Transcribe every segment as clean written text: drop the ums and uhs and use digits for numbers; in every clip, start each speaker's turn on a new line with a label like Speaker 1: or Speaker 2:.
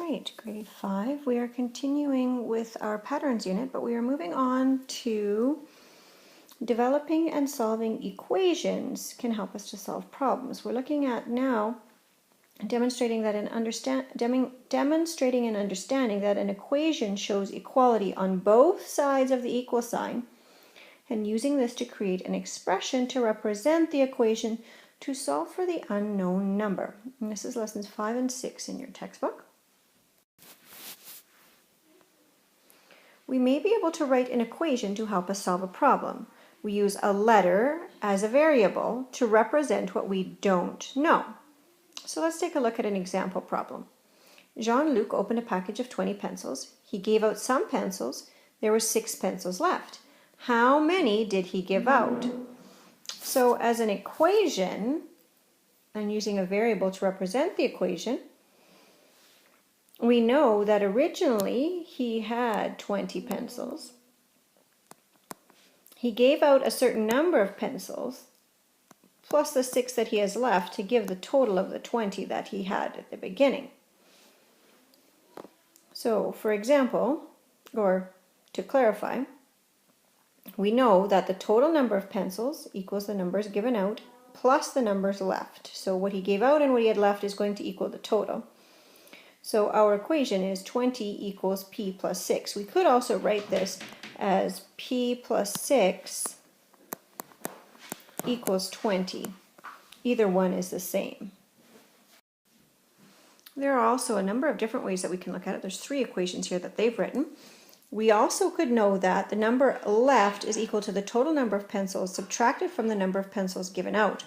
Speaker 1: right, grade 5. We are continuing with our patterns unit, but we are moving on to developing and solving equations can help us to solve problems. We're looking at now demonstrating an understanding that an equation shows equality on both sides of the equal sign, and using this to create an expression to represent the equation to solve for the unknown number. And this is lessons 5 and 6 in your textbook. We may be able to write an equation to help us solve a problem. We use a letter as a variable to represent what we don't know. So let's take a look at an example problem. Jean-Luc opened a package of 20 pencils. He gave out some pencils. There were 6 pencils left. How many did he give out? So as an equation, and using a variable to represent the equation, we know that originally he had 20 pencils. He gave out a certain number of pencils, plus the 6 that he has left to give the total of the 20 that he had at the beginning. So, for example, or to clarify, we know that the total number of pencils equals the numbers given out plus the numbers left. So what he gave out and what he had left is going to equal the total. So our equation is 20 equals p plus 6. We could also write this as p plus 6 equals 20. Either one is the same. There are also a number of different ways that we can look at it. There's 3 equations here that they've written. We also could know that the number left is equal to the total number of pencils subtracted from the number of pencils given out.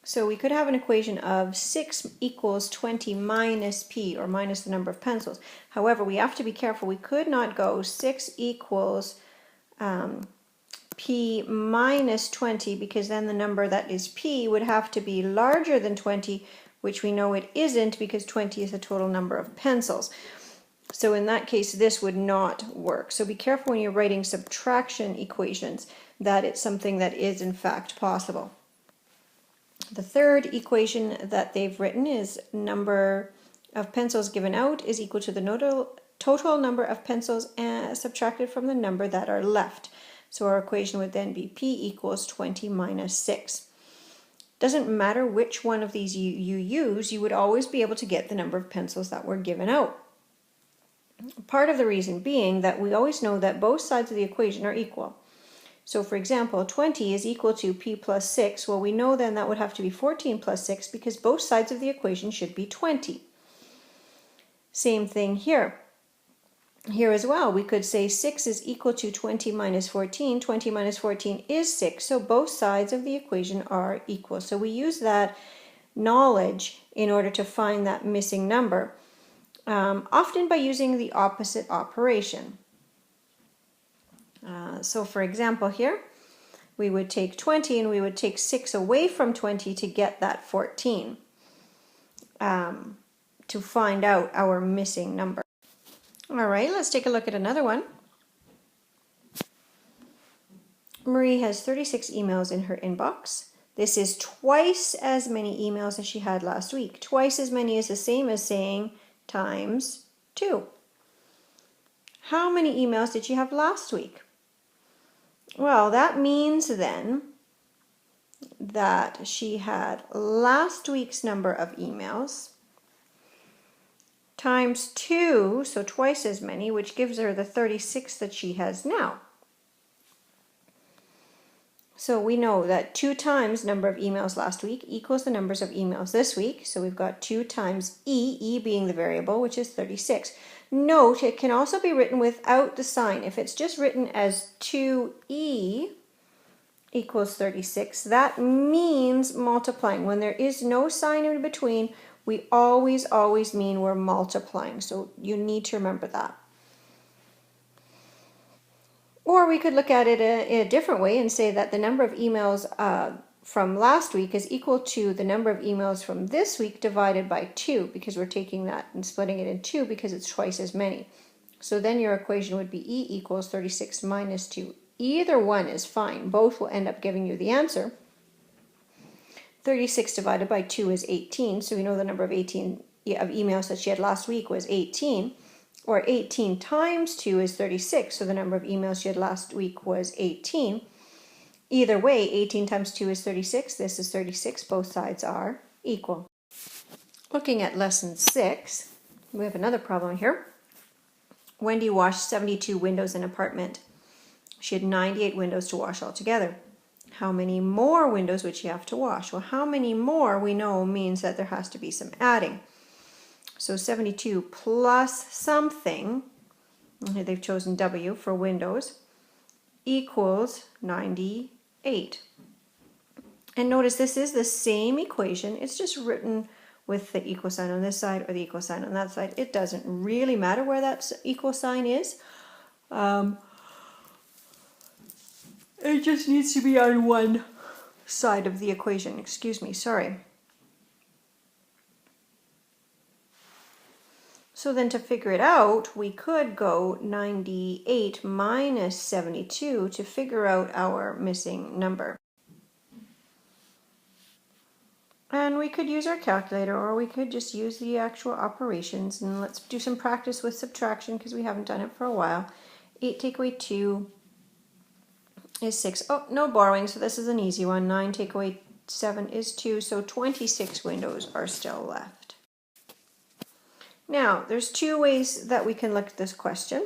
Speaker 1: So we could have an equation of 6 equals 20 minus p, or minus the number of pencils. However, we have to be careful. We could not go 6 equals p minus 20, because then the number that is p would have to be larger than 20, which we know it isn't because 20 is the total number of pencils. So in that case, this would not work. So be careful when you're writing subtraction equations that it's something that is in fact possible. The third equation that they've written is number of pencils given out is equal to the total number of pencils subtracted from the number that are left. So our equation would then be p equals 20 minus 6. Doesn't matter which one of these you use, you would always be able to get the number of pencils that were given out. Part of the reason being that we always know that both sides of the equation are equal. So for example, 20 is equal to p plus 6. Well, we know then that would have to be 14 plus 6 because both sides of the equation should be 20. Same thing here. Here as well, we could say 6 is equal to 20 minus 14. 20 minus 14 is 6, so both sides of the equation are equal. So we use that knowledge in order to find that missing number, often by using the opposite operation. So for example here, we would take 20 and we would take 6 away from 20 to get that 14, to find out our missing number. All right, let's take a look at another one. Marie has 36 emails in her inbox. This is twice as many emails as she had last week. Twice as many is the same as saying times 2. How many emails did she have last week? Well, that means then that she had last week's number of emails times 2, so twice as many, which gives her the 36 that she has now. So we know that 2 times number of emails last week equals the numbers of emails this week. So we've got 2 times e being the variable, which is 36. Note, it can also be written without the sign. If it's just written as 2e equals 36, that means multiplying. When there is no sign in between, we always mean we're multiplying. So you need to remember that. Or we could look at it in a different way and say that the number of emails from last week is equal to the number of emails from this week divided by 2, because we're taking that and splitting it in 2 because it's twice as many. So then your equation would be e equals 36 minus 2. Either one is fine. Both will end up giving you the answer. 36 divided by 2 is 18, so we know the number of emails that she had last week was 18, or 18 times 2 is 36, so the number of emails she had last week was 18. Either way, 18 times 2 is 36, this is 36, both sides are equal. Looking at lesson 6, we have another problem here. Wendy washed 72 windows in an apartment. She had 98 windows to wash altogether. How many more windows would she have to wash? Well, how many more we know means that there has to be some adding. So 72 plus something, they've chosen W for windows, equals 98. And notice this is the same equation, it's just written with the equal sign on this side or the equal sign on that side. It doesn't really matter where that equal sign is. It just needs to be on one side of the equation. Excuse me, sorry. So then to figure it out, we could go 98 minus 72 to figure out our missing number. And we could use our calculator, or we could just use the actual operations. And let's do some practice with subtraction because we haven't done it for a while. 8 take away 2 is 6. Oh, no borrowing, so this is an easy one. 9 take away 7 is 2, so 26 windows are still left. Now, there's two ways that we can look at this question.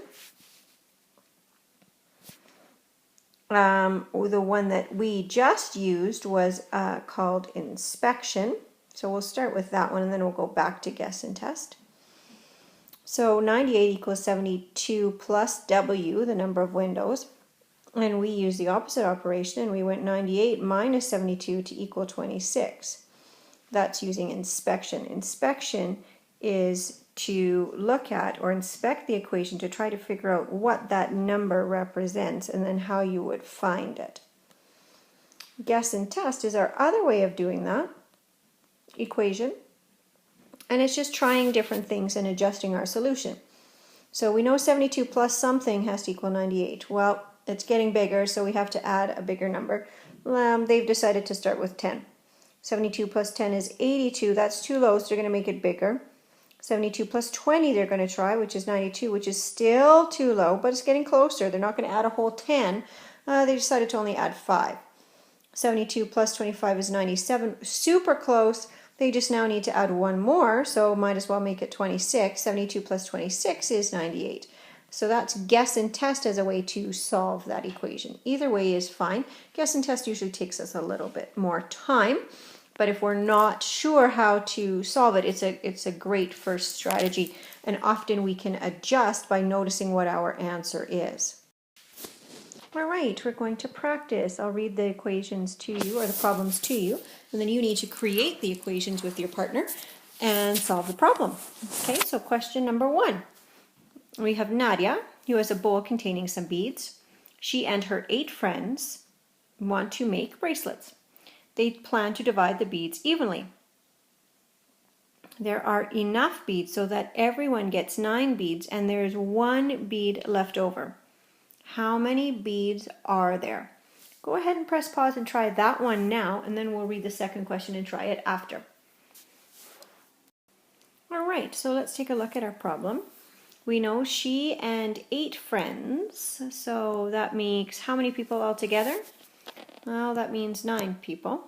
Speaker 1: The one that we just used was called inspection. So we'll start with that one and then we'll go back to guess and test. So 98 equals 72 plus W, the number of windows. And we used the opposite operation and we went 98 minus 72 to equal 26. That's using inspection. Inspection is to look at or inspect the equation to try to figure out what that number represents and then how you would find it. Guess and test is our other way of doing that equation, and it's just trying different things and adjusting our solution. So we know 72 plus something has to equal 98. Well, it's getting bigger, so we have to add a bigger number. They've decided to start with 10. 72 plus 10 is 82. That's too low, so they're going to make it bigger. 72 plus 20 they're going to try, which is 92, which is still too low, but it's getting closer. They're not going to add a whole 10. They decided to only add 5. 72 plus 25 is 97. Super close. They just now need to add one more, so might as well make it 26. 72 plus 26 is 98. So that's guess and test as a way to solve that equation. Either way is fine. Guess and test usually takes us a little bit more time. But if we're not sure how to solve it, it's a great first strategy. And often we can adjust by noticing what our answer is. All right, we're going to practice. I'll read the equations to you, or the problems to you, and then you need to create the equations with your partner and solve the problem. Okay, so question number 1. We have Nadia, who has a bowl containing some beads. She and her 8 friends want to make bracelets. They plan to divide the beads evenly. There are enough beads so that everyone gets 9 beads and there is 1 bead left over. How many beads are there? Go ahead and press pause and try that one now, and then we'll read the second question and try it after. All right, so let's take a look at our problem. We know she and 8 friends, so that makes how many people altogether? Well, that means 9 people.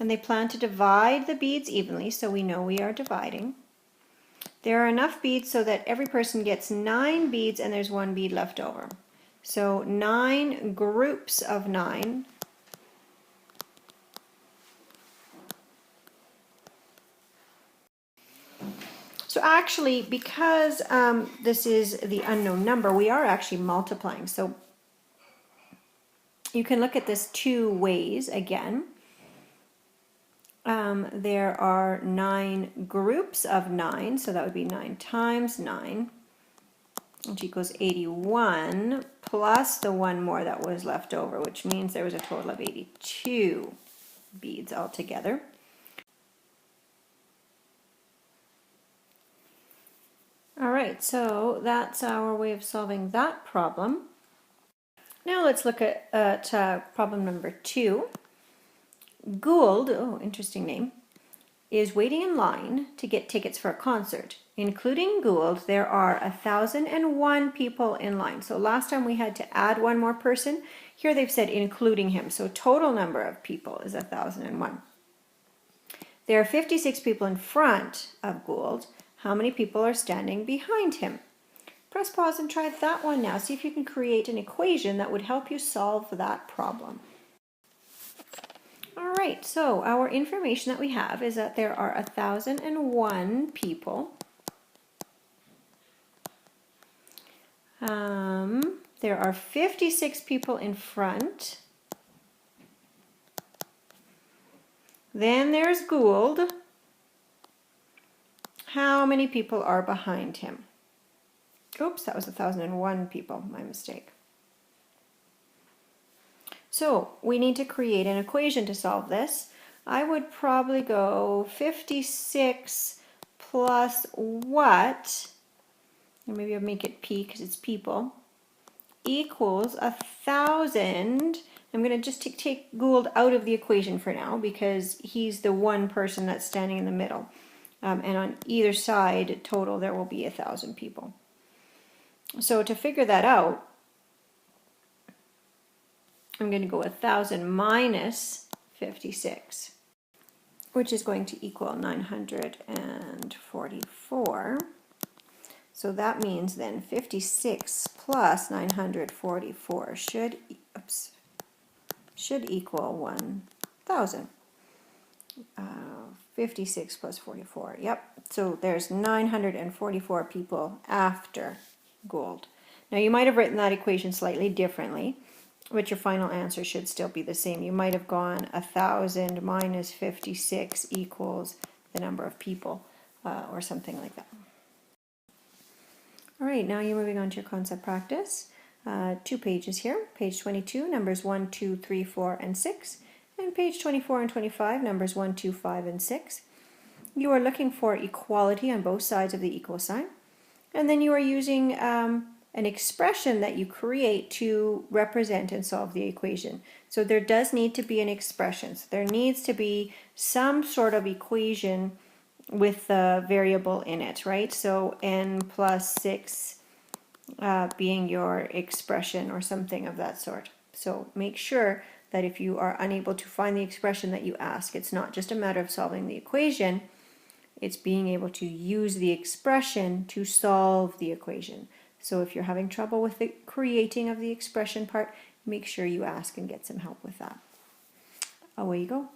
Speaker 1: And they plan to divide the beads evenly, so we know we are dividing. There are enough beads so that every person gets 9 beads and there's 1 bead left over. So 9 groups of 9. So actually, because this is the unknown number, we are actually multiplying. So you can look at this 2 ways again. There are 9 groups of 9, so that would be 9 times 9, which equals 81, plus the 1 more that was left over, which means there was a total of 82 beads altogether. All right, so that's our way of solving that problem. Now let's look at problem number 2. Gould, oh, interesting name, is waiting in line to get tickets for a concert. Including Gould, there are 1,001 people in line. So last time we had to add one more person. Here they've said including him. So total number of people is 1,001. There are 56 people in front of Gould. How many people are standing behind him? Press pause and try that one now. See if you can create an equation that would help you solve that problem. All right, so our information that we have is that there are 1,001 people. There are 56 people in front. Then there's Gould. How many people are behind him? Oops, that was 1,001 people, my mistake. So we need to create an equation to solve this. I would probably go 56 plus what, and maybe I'll make it P because it's people, equals 1,000. I'm going to just take Gould out of the equation for now because he's the one person that's standing in the middle. And on either side total there will be 1,000 people. So to figure that out, I'm going to go 1,000 minus 56, which is going to equal 944. So that means then 56 plus 944 should equal 1,000. 56 plus 44, yep. So there's 944 people after Gould. Now you might have written that equation slightly differently, but your final answer should still be the same. You might have gone 1,000 minus 56 equals the number of people, or something like that. All right, now you're moving on to your concept practice. 2 pages here. Page 22, numbers 1, 2, 3, 4, and 6. And page 24 and 25, numbers 1, 2, 5, and 6. You are looking for equality on both sides of the equal sign. And then you are using an expression that you create to represent and solve the equation. So there does need to be an expression. So there needs to be some sort of equation with the variable in it, right? So n plus 6 being your expression or something of that sort. So make sure that if you are unable to find the expression that you ask, it's not just a matter of solving the equation, it's being able to use the expression to solve the equation. So if you're having trouble with the creating of the expression part, make sure you ask and get some help with that. Away you go.